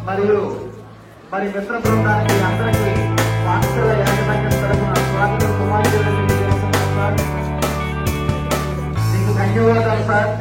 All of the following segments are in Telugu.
మరియు మరి మిత్ర బృందానికి అందరికీ పాఠశాల యాజమాన్యం తరఫున స్వాగతం శుభాకాంక్షలు తెలియజేస్తున్నాం సార్. మీకు ధన్యవాదాలు సార్.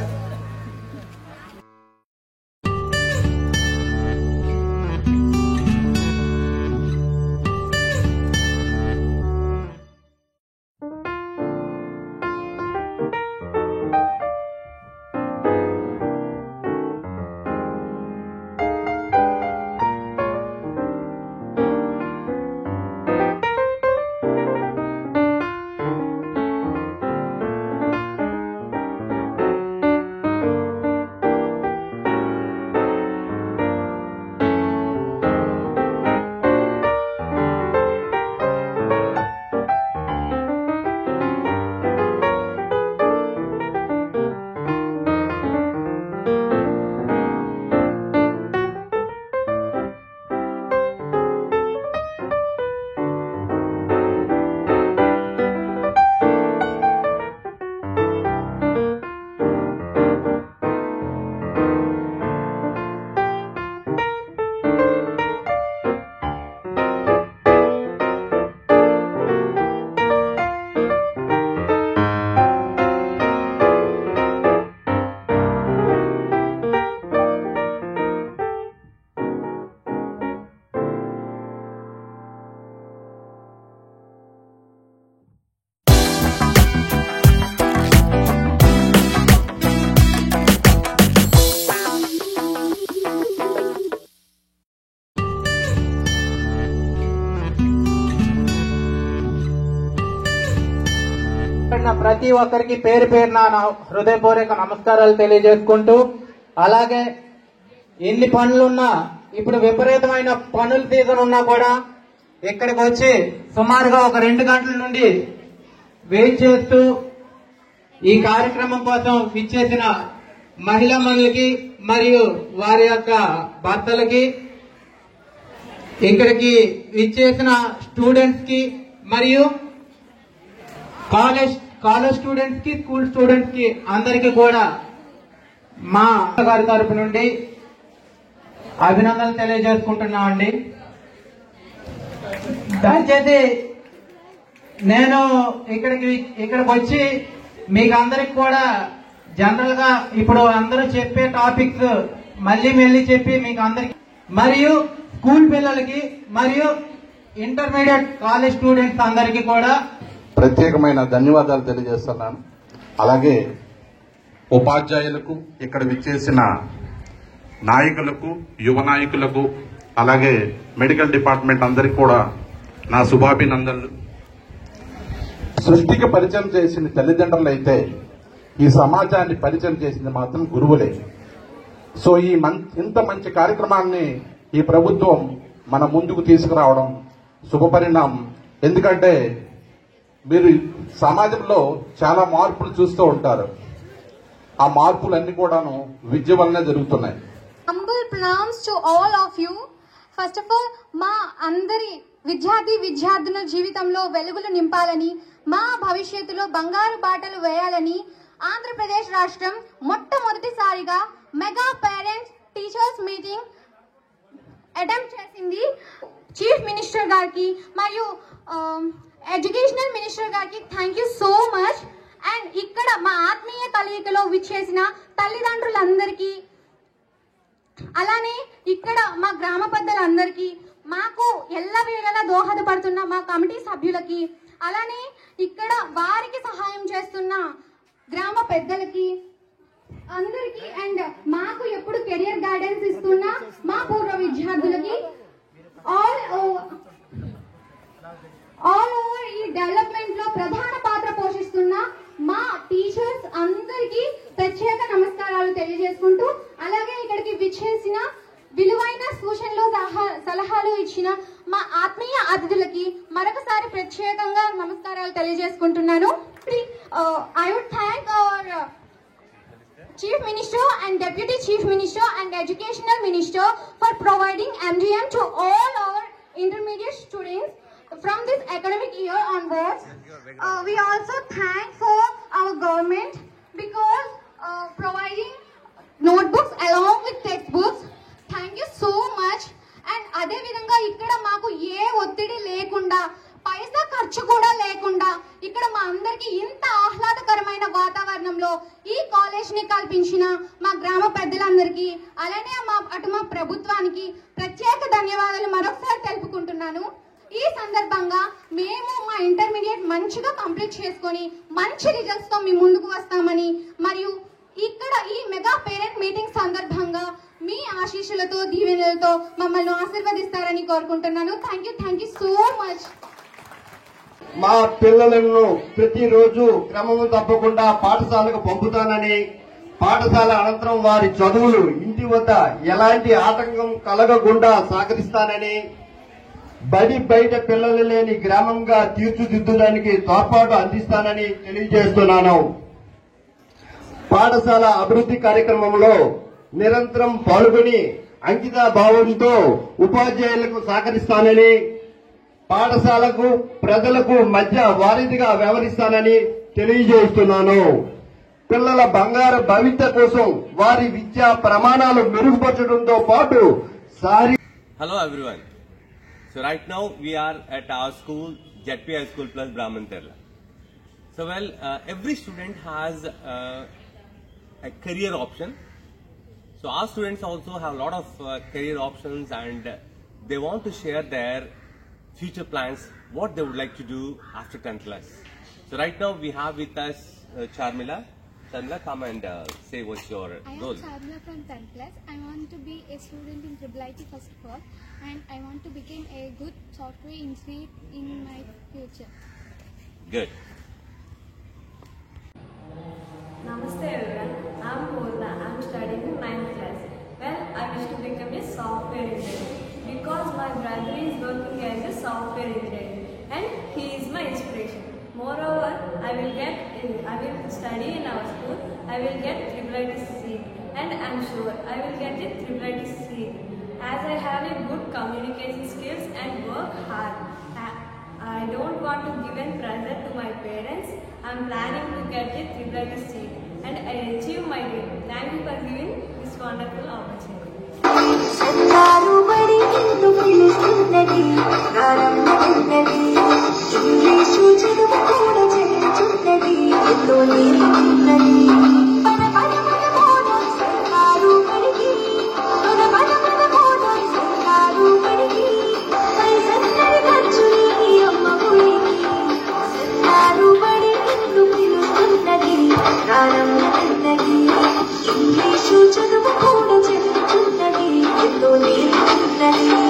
ప్రతి ఒక్కరికి పేరు పేరున హృదయపూర్వక నమస్కారాలు తెలియజేసుకుంటూ, అలాగే ఎన్ని పనులున్నా ఇప్పుడు విపరీతమైన పనుల సీజన్ ఉన్నా కూడా ఇక్కడికి వచ్చి సుమారుగా ఒక 2 గంటల నుండి వెయిట్ చేస్తూ ఈ కార్యక్రమం కోసం విచ్చేసిన మహిళా మనులకి మరియు వారి యొక్క భర్తలకి, ఇక్కడికి విచ్చేసిన స్టూడెంట్స్ కి మరియు కాలేజ్ స్టూడెంట్స్ కి, స్కూల్ స్టూడెంట్స్ కి అందరికీ కూడా మా గారి తరపు నుండి అభినందనలు తెలియజేసుకుంటున్నామండి. దయచేసి నేను ఇక్కడికి వచ్చి మీకు అందరికి కూడా జనరల్ గా ఇప్పుడు అందరూ చెప్పే టాపిక్స్ మళ్ళీ చెప్పి మీకు అందరికి మరియు స్కూల్ పిల్లలకి మరియు ఇంటర్మీడియట్ కాలేజ్ స్టూడెంట్స్ అందరికీ కూడా ప్రత్యేకమైన ధన్యవాదాలు తెలియజేస్తున్నాను. అలాగే ఉపాధ్యాయులకు, ఇక్కడ విచ్చేసిన నాయకులకు, యువ నాయకులకు, అలాగే మెడికల్ డిపార్ట్మెంట్ అందరికీ కూడా నా శుభాభినందనలు. సృష్టికి పరిచయం చేసిన తల్లిదండ్రులు అయితే ఈ సమాజాన్ని పరిచయం చేసింది మాత్రం గురువులే. సో ఇంత మంచి కార్యక్రమాన్ని ఈ ప్రభుత్వం మన ముందుకు తీసుకురావడం శుభపరిణామం. ఎందుకంటే మీరు సమాజంలో చాలా మార్పులు చూస్తూ ఉంటారు. ఆ మార్పులన్నీ కూడాను విద్య వల్లనే జరుగుతున్నాయి. Humble pronouns to all of you. First of all, మా అందరి విద్యార్థుల జీవితంలో వెలుగులు నింపాలని, మా భవిష్యత్తులో బంగారు బాటలు వేయాలని ఆంధ్రప్రదేశ్ రాష్ట్రం మొట్టమొదటిసారిగా mega parents teachers meeting attempt చేసింది. చీఫ్ మినిస్టర్ గారికి మరియు ఎడ్యుకేషనల్ మినిస్టర్ గారికి thank you so much. And ఇక్కడ మా ఆత్మీయ కలయికలో విచ్చేసిన తల్లిదండ్రులందరికీ, అలానే ఇక్కడ మా గ్రామ పెద్దలందరికీ, మాకు ఎల్లవేళలా దోహదపడుతున్న మా కమిటీ సభ్యులకి, అలానే ఇక్కడ వారికి సహాయం చేస్తున్న గ్రామ పెద్దలకి అందరికీ, అండ్ మాకు ఎప్పుడు కెరియర్ గైడెన్స్ ఇస్తున్న మా పూర్వ విద్యార్థులకి, ఆల్ ఓవర్ ఈ డెవలప్మెంట్ లో ప్రధాన పాత్ర పోషిస్తున్న మా టీచర్స్ అందరికీ ప్రత్యేక నమస్కారాలు తెలియజేసుకుంటూ, అలాగే ఇక్కడికి విచ్చేసిన విలువైన సూచనలు సలహాలు ఇచ్చిన మా ఆత్మీయ అతిథులకి మరొకసారి ప్రత్యేకంగా నమస్కారాలు తెలియజేసుకుంటున్నాను. I would thank our Chief Minister and Deputy Chief Minister and Educational Minister for providing MDM to all our intermediate students from this academic year onwards. We also thank for our government because providing notebooks along with textbooks. Thank you so much. ఒత్తిడి లేకుండా, పైసా ఖర్చు కూడా లేకుండా ఇక్కడ మా అందరికి ఇంత ఆహ్లాదకరమైన వాతావరణంలో ఈ కాలేజ్ ని కల్పించిన మా గ్రామ పెద్దలందరికీ, అలానే అటు మా ప్రభుత్వానికి ప్రత్యేక ధన్యవాదాలు మరొకసారి తెలుపుకుంటున్నాను. ఈ సందర్భంగా మేము మా ఇంటర్మీడియట్ మంచిగా కంప్లీట్ చేసుకొని మంచి రిజల్ట్స్ తో మీ ముందుకు వస్తామని, మరియు ఇక్కడ ఈ మెగా పేరెంట్ మీటింగ్ సందర్భంగా మీ ఆశీస్సులతో దీవెనలతో మమ్మల్ని ఆశీర్వదిస్తారని కోరుకుంటున్నాను. Thank you so much. మా పిల్లలను ప్రతిరోజు క్రమము తప్పకుండా పాఠశాలకు పంపుతానని, పాఠశాల అనంతరం వారి చదువులు ఇంటి వద్ద ఎలాంటి ఆటంకం కలగకుండా సహకరిస్తానని, బడి బయట పిల్లలు లేని గ్రామంగా తీర్చిదిద్దడానికి తోడ్పాటు అందిస్తానని తెలియజేస్తున్నాను. పాఠశాల అభివృద్ధి కార్యక్రమంలో నిరంతరం పాల్గొని అంకిత భావంతో ఉపాధ్యాయులకు సహకరిస్తానని, పాఠశాలకు ప్రజలకు మధ్య వారధిగా వ్యవహరిస్తానని తెలియజేస్తున్నాను. పిల్లల బంగారు భవిష్యత్తు కోసం వారి విద్యా ప్రమాణాలు మెరుగుపరచడంతో పాటు Hello everyone. So right now we are at our school, JP High School plus Brahman Terla. So every student has a career option. So our students also have a lot of career options, and they want to share their future plans, what they would like to do after 10th class. So right now we have with us Charmila. Charmila, come and say what's your goal. I am Charmila from 10th class. I want to be a student in IIIT first of all, and I want to become a good software engineer in my future. Good. Namaste everyone, I am Purna. I am studying in 9th class. Well, I wish to become a software engineer because my brother is working as a software engineer and he is my inspiration. Moreover, I will study in our school. I will get IIIT seat, and I am sure I will get a IIIT seat as I have a good communication skills and work hard. I don't want to give a pressure to my parents. I am planning to get a IIIT seat and I achieve my dream. Thank you for giving this wonderful opportunity. చదువు కూడా చెల్లుతున్నది ఎంతో నేర్చుకున్నది